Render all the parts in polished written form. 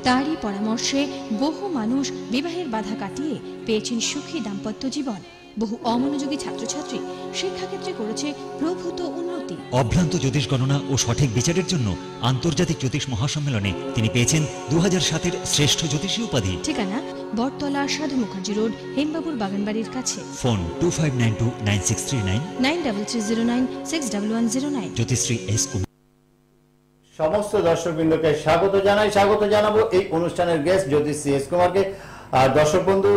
তারই পরামর্শে বহু মানুষ বিবাহের বাধা কাটিয়ে পেয়েছেন সুখী দাম্পত্য জীবন। বহু অমনোযোগী ছাত্রছাত্রী শিক্ষাক্ষেত্রে করেছে প্রভূত উন্নতি। অভ্রান্ত জ্যোতিষ গণনা ও সঠিক বিচারের জন্য আন্তর্জাতিক জ্যোতিষ মহাসম্মেলনে তিনি পেয়েছেন 2007-এর শ্রেষ্ঠ জ্যোতিষী উপাধি। ঠিকানা বটতলা সাধু মুখার্জি রোড, হেমবাবুর বাগানবাড়ির কাছে। ফোন 25929639 9339611109। জ্যোতিশ্রী এস কুমার। সমস্ত দর্শকবৃন্দকে স্বাগত জানাবো এই অনুষ্ঠানের গেস্ট জ্যোতিষী এস কুমারকে। আর দর্শক বন্ধু,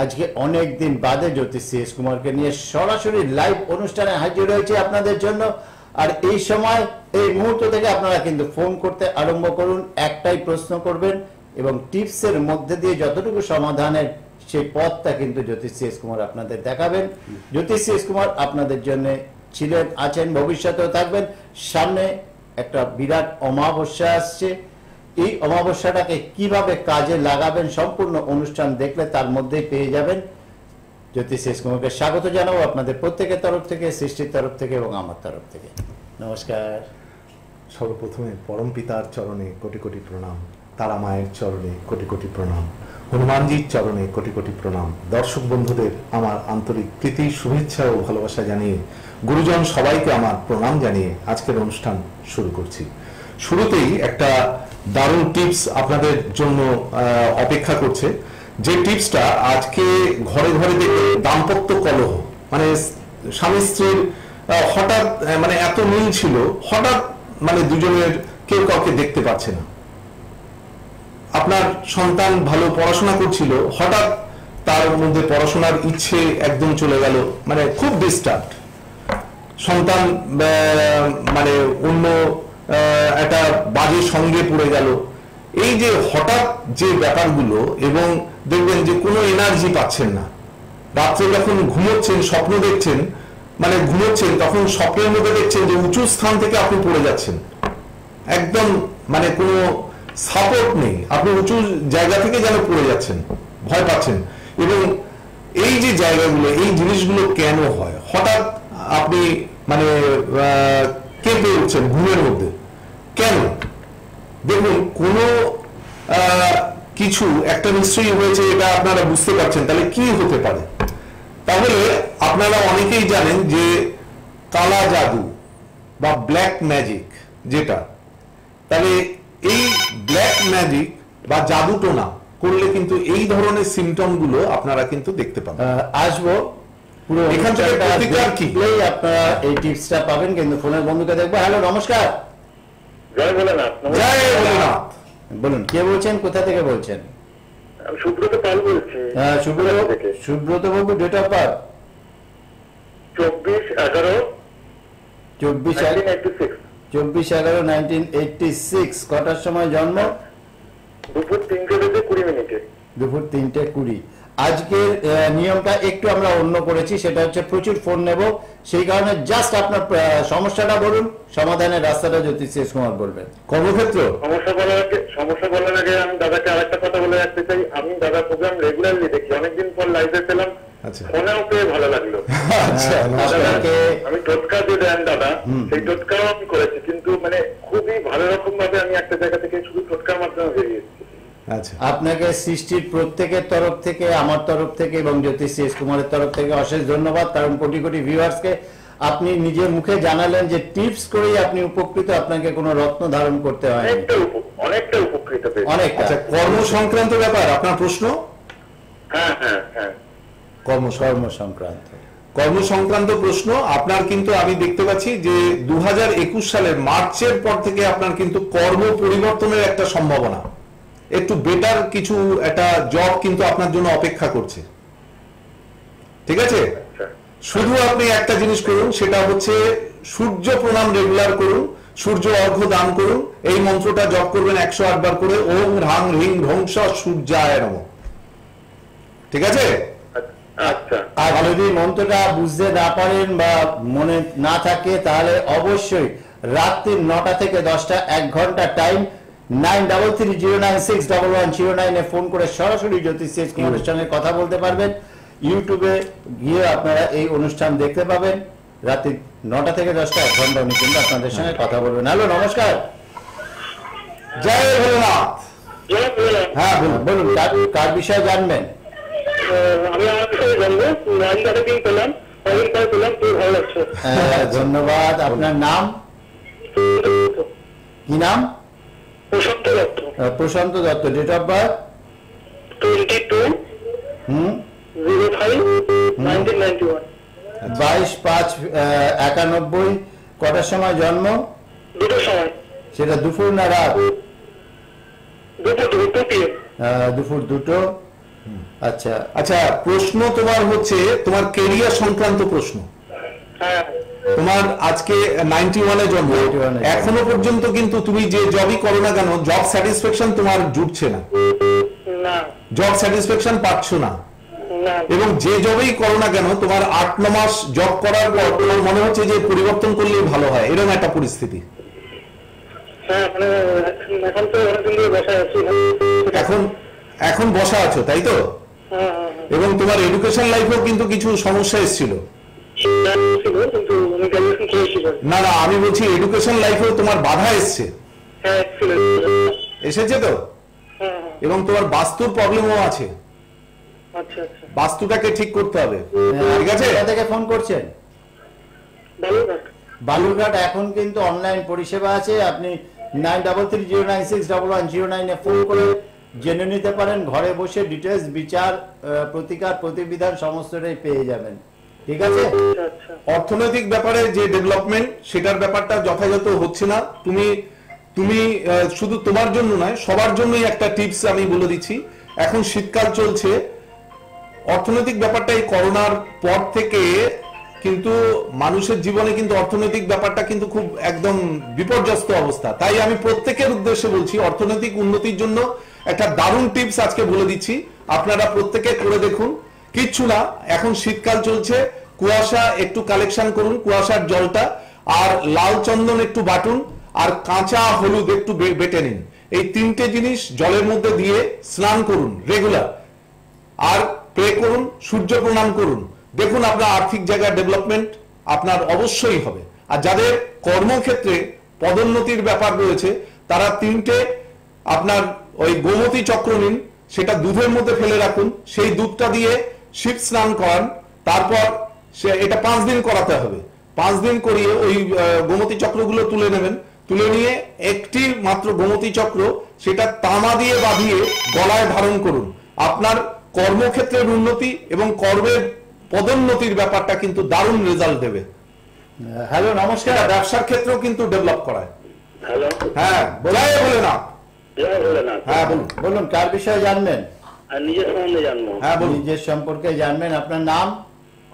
আজকে অনেক দিন বাদে জ্যোতিষী এস কুমারকে নিয়ে সরাসরি লাইভ অনুষ্ঠানে হাজির হয়েছে আপনাদের জন্য। আর এই সময় এই মুহূর্ত থেকে আপনারা কিন্তু ফোন করতে আরম্ভ করুন, একটাই প্রশ্ন করবেন এবং টিপসের মধ্যে দিয়ে যতটুকু সমাধানের সেই পথটা কিন্তু জ্যোতিষী এস কুমার আপনাদের দেখাবেন। জ্যোতিষী এস কুমার আপনাদের জন্য ছিলেন, আছেন, ভবিষ্যতেও থাকবেন। সামনে একটা বিরাট অমাবস্যা আসছে, এই অমাবস্যাটাকে কিভাবে কাজে লাগাবেন সম্পূর্ণ অনুষ্ঠান দেখলে তার মধ্যেই পেয়ে যাবেন। জ্যোতিষী এস কুমারকে স্বাগত জানাবো আপনাদের প্রত্যেকের তরফ থেকে, সৃষ্টির তরফ থেকে এবং আমার তরফ থেকে। নমস্কার। সর্বপ্রথমে পরম পিতার চরণে কোটি কোটি প্রণাম, তারা মায়ের চরণে কোটি কোটি প্রণাম, হনুমানজির চরণে কোটি কোটি প্রণাম। দর্শক বন্ধুদের আমার আন্তরিক প্রীতি, শুভেচ্ছা ও ভালোবাসা জানিয়ে, গুরুজন সবাইকে আমার প্রণাম জানিয়ে আজকের অনুষ্ঠান শুরু করছি। শুরুতেই একটা দারুণ টিপস আপনাদের জন্য অপেক্ষা করছে। যে টিপসটা আজকে ঘরে ঘরে দেখে দাম্পত্য কলহ, মানে স্বামী স্ত্রীর হঠাৎ মানে এত মিল ছিল, হঠাৎ মানে দুজনের কেউ কাউকে দেখতে পাচ্ছে না। আপনার সন্তান ভালো পড়াশোনা করছিল, হঠাৎ তার মধ্যে পড়াশোনার ইচ্ছে একদম চলে গেল, মানে খুব ডিস্টার্ব। সন্তান মানে অন্য একটা বাজে সঙ্গে পড়ে গেল। এই যে হঠাৎ যে ব্যাপারগুলো, এবং দেখবেন যে কোনো এনার্জি পাচ্ছেন না। রাত্রে যখন ঘুমোচ্ছেন, স্বপ্ন দেখছেন, মানে ঘুমোচ্ছেন তখন স্বপ্নের মধ্যে দেখছেন যে উঁচু স্থান থেকে আপনি পড়ে যাচ্ছেন, একদম মানে কোনো সাপোর্ট নেই, আপনি উঁচু জায়গা থেকে যেন পড়ে যাচ্ছেন, ভয় পাচ্ছেন। এবং এই যে জায়গাগুলো, এই জিনিসগুলো কেন হয়? হঠাৎ আপনি মানে কেঁপে উঠছেন ঘুমের মধ্যে, কেন? দেখুন, কোনো কিছু একটা নিশ্চয়ই হয়েছে, এটা আপনারা বুঝতে পারছেন। তাহলে কি হতে পারে? তাহলে আপনারা অনেকেই জানেন যে কালা জাদু বা ব্ল্যাক ম্যাজিক যেটা, তাহলে এই ব্ল্যাক ম্যাজিক বা জাদুটোনা করলে কিন্তু এই ধরনের সিমটম গুলো আপনারা কিন্তু দেখতে পাবেন। আসবো পুরো এখান থেকে প্রতিকার কি আপনারা এই টিপসটা পাবেন। কিন্তু ফোনের বন্ধুকে দেখবো। হ্যালো, নমস্কার। জয় ভোলেনাথ। জয় ভোলেনাথ। বলুন, কে বলছেন, কোথা থেকে বলছেন? আমি সুব্রত পাল বলছি। হ্যাঁ, সুব্রত বাবু, ডেট অফ বার্থ 24/11/1986। কটার সময় জন্ম? দুপুর 3:20। দুপুর 3:20। আজকের নিয়মটা একটু আমরা অন্য করেছি, সেটা হচ্ছে প্রচুর ফোন নেব, সেই কারণে জাস্ট আপনার সমস্যাটা বলুন, সমাধানের রাস্তাটা জ্যোতিষী এস কুমার বলবেন। কর্মক্ষেত্র সমস্যা বলার আগে আমি দাদাকে আরেকটা কথা বলে রাখতে চাই। আমি দাদা প্রোগ্রাম রেগুলারলি দেখি, অনেকদিন পর লাইভে পেলাম, ফোনেও পেয়ে ভালো লাগলো। আমি টোটকা দিয়ে দেন দাদা, সেই টোটকাও আমি করেছি, কিন্তু মানে খুবই ভালো রকম ভাবে আমি একটা জায়গা থেকে শুধু টোটকার মাধ্যমে বেরিয়েছি। আপনাকে সৃষ্টির প্রত্যেকের তরফ থেকে, আমার তরফ থেকে এবং জ্যোতিষী এস কুমারের তরফ থেকে অশেষ ধন্যবাদ। কারণ কোটি কোটি ভিউয়ার্সকে আপনি নিজের মুখে জানালেন যে টিপস করেই আপনি উপকৃত, আপনাকে কোনো রত্ন ধারণ করতে হয়, অনেকটা উপকৃত। আচ্ছা, কর্ম সংক্রান্ত ব্যাপার আপনার প্রশ্ন? হ্যাঁ হ্যাঁ হ্যাঁ, কর্ম সংক্রান্ত প্রশ্ন আপনার। কিন্তু আমি দেখতে পাচ্ছি যে 2021 সালের মার্চের পর থেকে আপনার কিন্তু কর্ম পরিবর্তনের একটা সম্ভাবনা, একটু বেটার কিছু একটা জব কিন্তু আপনার জন্য অপেক্ষা করছে। ঠিক আছে? শুধু আপনি একটা জিনিস করুন, সেটা হচ্ছে সূর্য প্রণাম রেগুলার করুন, সূর্য অর্ঘ্য দান করুন। এই মন্ত্রটা জপ করবেন 108 বার করে, ওম হ্রাং হ্রিং ধ্বংস সূর্যায় নমঃ। ঠিক আছে? আচ্ছা, আর যদি মন্ত্রটা বুঝতে না পারেন বা মনে না থাকে, তাহলে অবশ্যই রাত্রি 9টা থেকে 10টা 1 ঘন্টা টাইম 9330961109 এ ফোন করে সরাসরি জ্যোতিষী এস কুমারের সঙ্গে কথা বলতে পারবেন। ইউটিউবে গিয়ে আপনারা এই অনুষ্ঠান দেখতে পাবেন। রাত্রি 9টা থেকে 10টা 1 ঘন্টা উনি কিন্তু আপনাদের সঙ্গে কথা বলবেন। হ্যালো, নমস্কার। জয় ভোলেনাথ। জয় ভোলেনাথ। হ্যাঁ বলুন। বলুন কার বিষয়ে জানবেন? আমি আমার বিষয়ে জানবো, আমি তাদেরকেই পেলাম, অনেক পরে পেলাম, খুব ভালো লাগছে। ধন্যবাদ। আপনার নাম কি? নাম Prashant Dutta. Prashant Dutta. Date of birth? 22/05/1991। 22/5/91। কটার সময় জন্ম? দুটোর সময়। সেটা দুপুর না রাত? দুপুর। দুপুর 2টো। আচ্ছা আচ্ছা, প্রশ্ন তোমার হচ্ছে তোমার কেরিয়ার সংক্রান্ত প্রশ্ন। হ্যাঁ। তোমার আজকে 91-এ জন্ম, 91 -এ। এখনো পর্যন্ত কিন্তু তুমি যে জবই করো না কেন, জব স্যাটিসফ্যাকশন তোমার জুটছে না, না জব স্যাটিসফ্যাকশন পাচ্ছ না। না। এবং যে জবেই করো না কেন, তোমার 8-9 মাস জব করার পর তোমার মনে হচ্ছে যে পরিবর্তন করলেই ভালো হয়, এরকম একটা পরিস্থিতি। হ্যাঁ, মানে এখন তো অনেকদিন ধরে বসে আছি। এখন বসা আছো, তাই তো? এবং তোমার এডুকেশন লাইফেও কিন্তু কিছু সমস্যা এসেছিল। কিন্তু আমি গ্রাজুয়েশন করেছি। না না, আমি বলছি এডুকেশন লাইফেও তোমার বাধা এসছে। হ্যাঁ, এসেছে তো? এবং তোমার বাস্তুর প্রবলেমও আছে। আচ্ছা আচ্ছা। বাস্তুটাকে ঠিক করতে হবে, ঠিক আছে? কোথা থেকে ফোন করছেন? বালুরঘাট। বালুরঘাট। এখন কিন্তু অনলাইন পরিষেবা আছে, আপনি 9330961109 ফোন করে জেনে নিতে পারেন। ঘরে বসে ডিটেলস, বিচার, প্রতিকার, প্রতিবিধান সমস্তটাই পেয়ে যাবেন, ঠিক আছে? অর্থনৈতিক ব্যাপারে যে ডেভেলপমেন্ট, সেটার ব্যাপারটা যথাযথ হচ্ছে না। তুমি শুধু তোমার জন্য নয়, সবার জন্যই একটা টিপস আমি বলে দিচ্ছি। এখন শীতকাল চলছে, অর্থনৈতিক ব্যাপারটা এই করোনার পর থেকে কিন্তু মানুষের জীবনে কিন্তু অর্থনৈতিক ব্যাপারটা কিন্তু খুব একদম বিপর্যস্ত অবস্থা। তাই আমি প্রত্যেকের উদ্দেশ্যে বলছি, অর্থনৈতিক উন্নতির জন্য একটা দারুণ টিপস আজকে বলে দিচ্ছি, আপনারা প্রত্যেকে করে দেখুন। কিচ্ছু না, এখন শীতকাল চলছে, কুয়াশা একটু কালেকশন করুন, কুয়াশার জলটা, আর লাল চন্দন একটু বাটুন, আর কাঁচা হলুদ একটু বেটে নিন। এই 3টে জিনিস জলের মধ্যে দিয়ে স্নান করুন রেগুলার, আর প্রে করুন, সূর্য প্রণাম করুন। দেখুন আপনার আর্থিক জায়গায় ডেভেলপমেন্ট আপনার অবশ্যই হবে। আর যাদের কর্মক্ষেত্রে পদোন্নতির ব্যাপার রয়েছে, তারা 3টে আপনার ওই গোমতী চক্র নিন, সেটা দুধের মধ্যে ফেলে রাখুন, সেই দুধটা দিয়ে শীত স্নান করান, তারপর এটা 5 দিন করাতে হবে। 5 দিন করিয়ে ওই গোমতী চক্রগুলো তুলে নেবেন, তুলে নিয়ে একটি মাত্র গোমতী চক্র সেটা তামা দিয়ে বাঁধিয়ে গলায় ধারণ করুন। আপনার কর্মক্ষেত্রের উন্নতি এবং কর্মের পদোন্নতির ব্যাপারটা কিন্তু দারুণ রেজাল্ট দেবে। হ্যালো, নমস্কার। ব্যবসার ক্ষেত্রেও কিন্তু ডেভেলপ করায়। হ্যালো। হ্যাঁ, জয় ভোলেনাথ। জয় ভোলেনাথ। হ্যাঁ বলুন। বলুন কার বিষয়ে জানবেন? আর নিজের সম্বন্ধে জানবো। হ্যাঁ বলুন। নিজের সম্পর্কে জানবেন। আপনার নাম?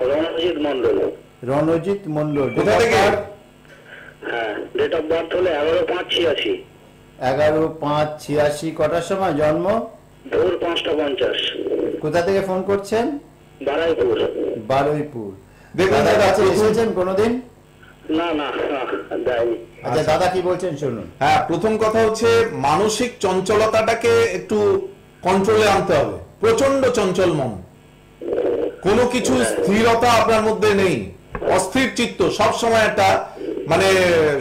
রণজিৎ মন্ডল। রণজিৎ মন্ডল। কোথা থেকে? হ্যাঁ, ডেট অফ বার্থ হলো 11/5/86। 11/5/86। কটার সময় জন্ম? ভোর 5:50। কোথা থেকে ফোন করছেন? বারুইপুর। বারুইপুর। দেখুন দাদার দাদা, কাছে এসেছেন কোনোদিন? না না, দেয়নি। আচ্ছা, দাদা কি বলছেন শুনুন। হ্যাঁ, প্রথম কথা হচ্ছে মানসিক চঞ্চলতাটাকে একটু কন্ট্রোলে আনতে হবে। প্রচন্ড চঞ্চল মন, কোনো কিছু স্থিরতা আপনার মধ্যে নেই, অস্থির চিত্ত, সব সময় একটা মানে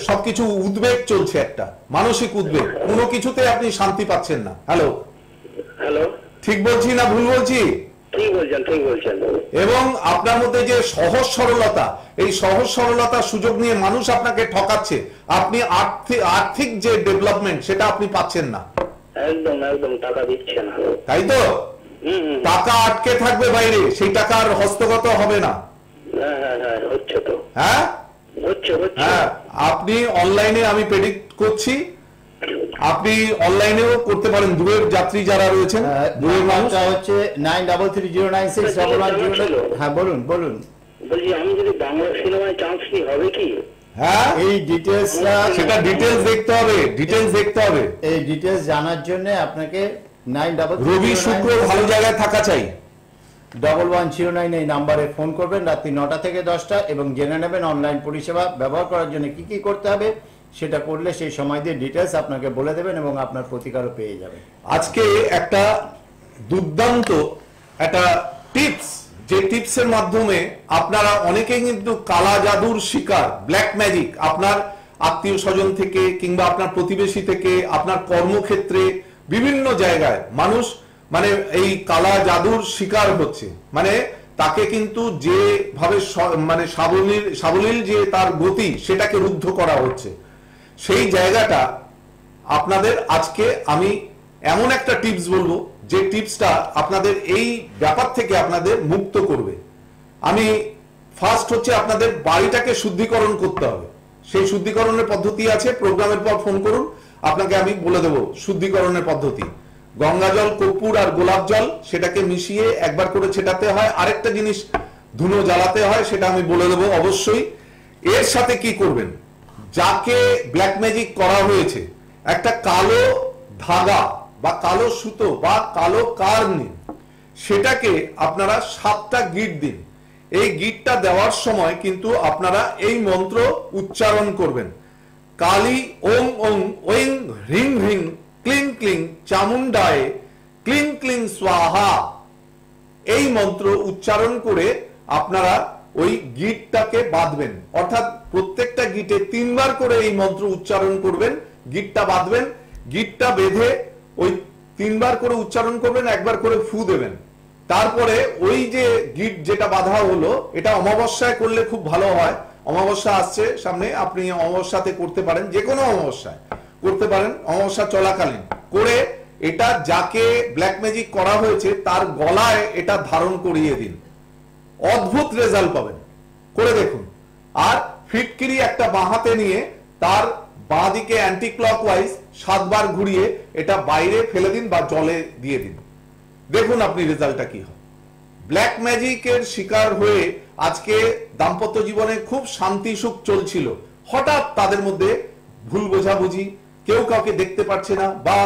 সবকিছু উদ্বেগ চলছে, একটা মানসিক উদ্বেগ, কোনো কিছুতে আপনি শান্তি পাচ্ছেন না। হ্যালো হ্যালো, ঠিক বলছি না ভুল বলছি? ঠিক বলছেন, ঠিক বলছেন। এবং আপনার মধ্যে যে সহজ সরলতা, এই সহজ সরলতার সুযোগ নিয়ে মানুষ আপনাকে ঠকাচ্ছে, আপনি আর্থিক যে ডেভেলপমেন্ট সেটা আপনি পাচ্ছেন না। একদম একদম, টাকা দিচ্ছে না, তাই তো? টাকা আটকে থাকবে বাইরে, সেই টাকা আর হস্তগত হবে না। হ্যাঁ হ্যাঁ হ্যাঁ, হচ্ছে তো। হ্যাঁ হচ্ছে হচ্ছে। হ্যাঁ, আপনি অনলাইনে, আমি প্রেডিক্ট করছি, আপনি অনলাইনেও করতে পারেন। দূরের যাত্রী যারা রয়েছেন, দূরের মানুষ, হচ্ছে 9330961109। হ্যাঁ বলুন বলুন। বলছি, আমি যদি বাংলা সিনেমায় চান্স নিই হবে কি? হ্যাঁ, এই ডিটেলসটা, সেটা ডিটেলস দেখতে হবে, ডিটেলস দেখতে হবে। এই ডিটেলস জানার জন্য আপনাকে রবি শুক্র ভালো জায়গায় থাকা চাই। 1109 এই নাম্বারে ফোন করবেন রাত্রি 9টা থেকে 10টা এবং জেনে নেবেন অনলাইন পরিষেবা ব্যবহার করার জন্য কি কি করতে হবে। সেটা করলে সেই সময় দিয়ে ডিটেলস আপনাকে বলে দেবেন এবং আপনার প্রতিকারও পেয়ে যাবেন। আজকে একটা দুর্দান্ত একটা টিপস, যে টিপসের মাধ্যমে আপনারা অনেকেই কিন্তু কালা জাদুর শিকার, ব্ল্যাক ম্যাজিক, আপনার আত্মীয় স্বজন থেকে কিংবা আপনার প্রতিবেশী থেকে, আপনার কর্মক্ষেত্রে বিভিন্ন জায়গায় মানুষ মানে এই কালা জাদুর শিকার হচ্ছে, মানে তাকে কিন্তু যেভাবে মানে সাবলীল যে তার গতি সেটাকে রুদ্ধ করা হচ্ছে। সেই জায়গাটা আপনাদের আজকে আমি এমন একটা টিপস বলবো যে টিপসটা আপনাদের এই ব্যাপার থেকে আপনাদের মুক্ত করবে। আমি ফার্স্ট হচ্ছে আপনাদের বাড়িটাকে শুদ্ধিকরণ করতে হবে। সেই শুদ্ধিকরণের পদ্ধতি আছে, প্রোগ্রামের পর ফোন করুন, আপনাকে আমি বলে দেবো শুদ্ধিকরণের পদ্ধতি। গঙ্গা জল, কর্পূর আর গোলাপ জল সেটাকে মিশিয়ে একবার করে ছেটাতে হয়। আরেকটা জিনিস ধুনো জ্বালাতে হয়, সেটা আমি বলে দেবো অবশ্যই। এর সাথে কি করবেন, যাকে ব্ল্যাক ম্যাজিক করা হয়েছে একটা কালো ধাগা বা কালো সুতো বা কালো কার নিন, সেটাকে আপনারা 7টা গিট দিন। এই গিটটা দেওয়ার সময় কিন্তু আপনারা এই মন্ত্র উচ্চারণ করবেন, কালী ওং ওং ওং হ্রিং হ্রিং ক্লিং ক্লিং চামুন্ডায় ক্লিং ক্লিং স্বাহা। এই মন্ত্র উচ্চারণ করে আপনারা ওই গিটটাকে বাঁধবেন, অর্থাৎ প্রত্যেকটা গিটে 3 বার করে এই মন্ত্র উচ্চারণ করবেন, গিটটা বাঁধবেন, গিটটা বেঁধে ওই 3 বার করে উচ্চারণ করবেন, একবার করে ফু দেবেন। তারপরে ওই যে গিট যেটা বাঁধা হলো, এটা অমাবস্যায় করলে খুব ভালো হয়। অমাবস্যা আসছে সামনে, আপনি অমাবস্যাতে করতে পারেন, যে কোনো অমাবস্যায় করতে পারেন, অমাবস্যা চলাকালীন করে এটা যাকে ব্ল্যাক ম্যাজিক করা হয়েছে তার গলায় এটা ধারণ করিয়ে দিন, অদ্ভুত রেজাল্ট পাবেন, করে দেখুন। আর ফিটকিরি একটা বাঁ হাতে নিয়ে তার বাঁ দিকে অ্যান্টি ক্লকওয়াইজ 7 বার ঘুরিয়ে এটা বাইরে ফেলে দিন বা জলে দিয়ে দিন, দেখুন আপনি রেজাল্টটা কি হয়। ব্ল্যাক ম্যাজিকের শিকার হয়ে আজকে দাম্পত্য জীবনে খুব শান্তি সুখ চলছিল, হঠাৎ তাদের মধ্যে ভুল বোঝাবুঝি, কেউ কাউকে দেখতে পাচ্ছে না, বা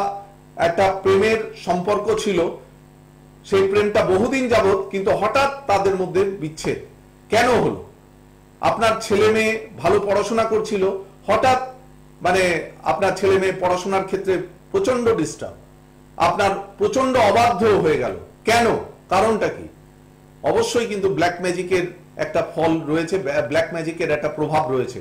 একটা প্রেমের সম্পর্ক ছিল, সেই প্রেমটা বহুদিন যাবত, কিন্তু হঠাৎ তাদের মধ্যে বিচ্ছেদ কেন হলো? আপনার ছেলে মেয়ে ভালো পড়াশোনা করছিল, হঠাৎ মানে আপনার ছেলে মেয়ে পড়াশোনার ক্ষেত্রে প্রচন্ড ডিস্টার্ব, আপনার প্রচন্ড অবাধ্য হয়ে গেল, কেন? কারণটা কি? অবশ্যই কিন্তু ব্ল্যাক ম্যাজিকের একটা ফল রয়েছে, ব্ল্যাক ম্যাজিকের একটা প্রভাব রয়েছে।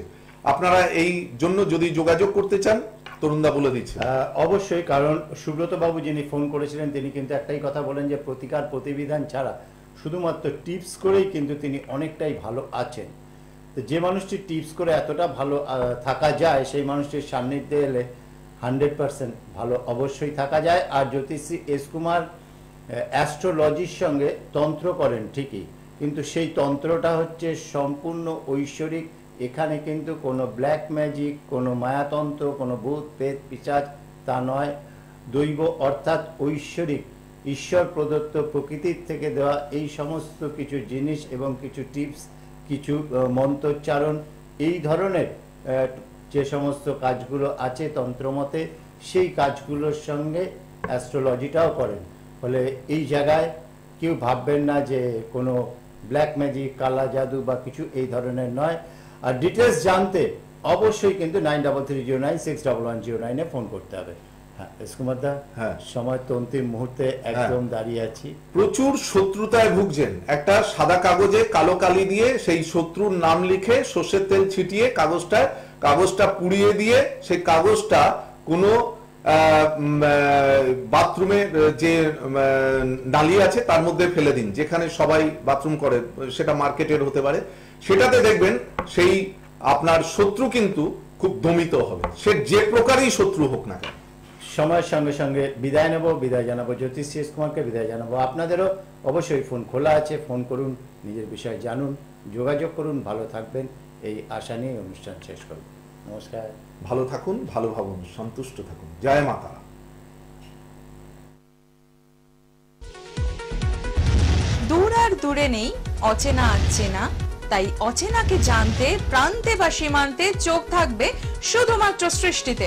আপনারা এই জন্য যদি যোগাযোগ করতে চান, তরুণদা বলে দিচ্ছে। অবশ্যই, কারণ সুব্রত বাবু যিনি ফোন করেছিলেন তিনি কিন্তু একটাই কথা বলেন যে প্রতিকার প্রতিবিধান ছাড়া শুধুমাত্র টিপস করেই কিন্তু তিনি অনেকটাই ভালো আছেন। তো যে মানুষটি টিপস করে এতটা ভালো থাকা যায়, সেই মানুষটির সান্নিধ্যে এলে 100% ভালো অবশ্যই থাকা যায়। আর জ্যোতিষী এস কুমার অ্যাস্ট্রোলজির সঙ্গে তন্ত্র করেন ঠিকই, কিন্তু সেই তন্ত্রটা হচ্ছে সম্পূর্ণ ঐশ্বরিক। এখানে কিন্তু কোনো ব্ল্যাক ম্যাজিক, কোনো মায়াতন্ত্র, কোনো ভূত প্রেত পিশাচ তা নয়। দৈব অর্থাৎ ঐশ্বরিক, ঈশ্বর প্রদত্ত প্রকৃতির থেকে দেওয়া এই সমস্ত কিছু জিনিস এবং কিছু টিপস, কিছু মন্ত্রোচ্চারণ, এই ধরনের যে সমস্ত কাজগুলো আছে তন্ত্রমতে, সেই কাজগুলোর সঙ্গে অ্যাস্ট্রোলজিটাও করেন। ফলে এই জায়গায় কেউ ভাববেন না যে কোনো ব্ল্যাক ম্যাজিক, কালা জাদু বা কিছু এই ধরনের নয়। আর ডিটেলস জানতে অবশ্যই কিন্তু 9330961109 ফোন করতে হবে। হ্যাঁ এস কুমার দা, হ্যাঁ সময় তো অন্তিম মুহূর্তে একদম দাঁড়িয়ে আছি। প্রচুর শত্রুতায় ভুগছেন, একটা সাদা কাগজে কালো কালি দিয়ে সেই শত্রুর নাম লিখে সর্ষের তেল ছিটিয়ে কাগজটা পুড়িয়ে দিয়ে সেই কাগজটা কোনো বাথরুমের যে নালী আছে তার মধ্যে ফেলে দিন, যেখানে সবাই বাথরুম করে, সেটা মার্কেটের হতে পারে। সেটাতে দেখবেন সেই আপনার শত্রু কিন্তু খুব দমিত হবে, সে যে প্রকারই শত্রু হোক না কেন। সময়ের সঙ্গে সঙ্গে বিদায় নেব, বিদায় জানাবো জ্যোতিষী এস কুমারকে, বিদায় জানাবো আপনাদেরও। অবশ্যই ফোন খোলা আছে, ফোন করুন, নিজের বিষয়ে জানুন, যোগাযোগ করুন, ভালো থাকবেন, এই আশা নিয়ে অনুষ্ঠান শেষ করব। নমস্কার। ভালো থাকুন, ভালো ভাবুন, সন্তুষ্ট থাকুন। জয় মা তারা। দূর আর দূরে নেই, অচেনা আচেনা, তাই অচেনাকে জানতে প্রান্তে বা সীমান্তে চোখ থাকবে শুধুমাত্র সৃষ্টিতে।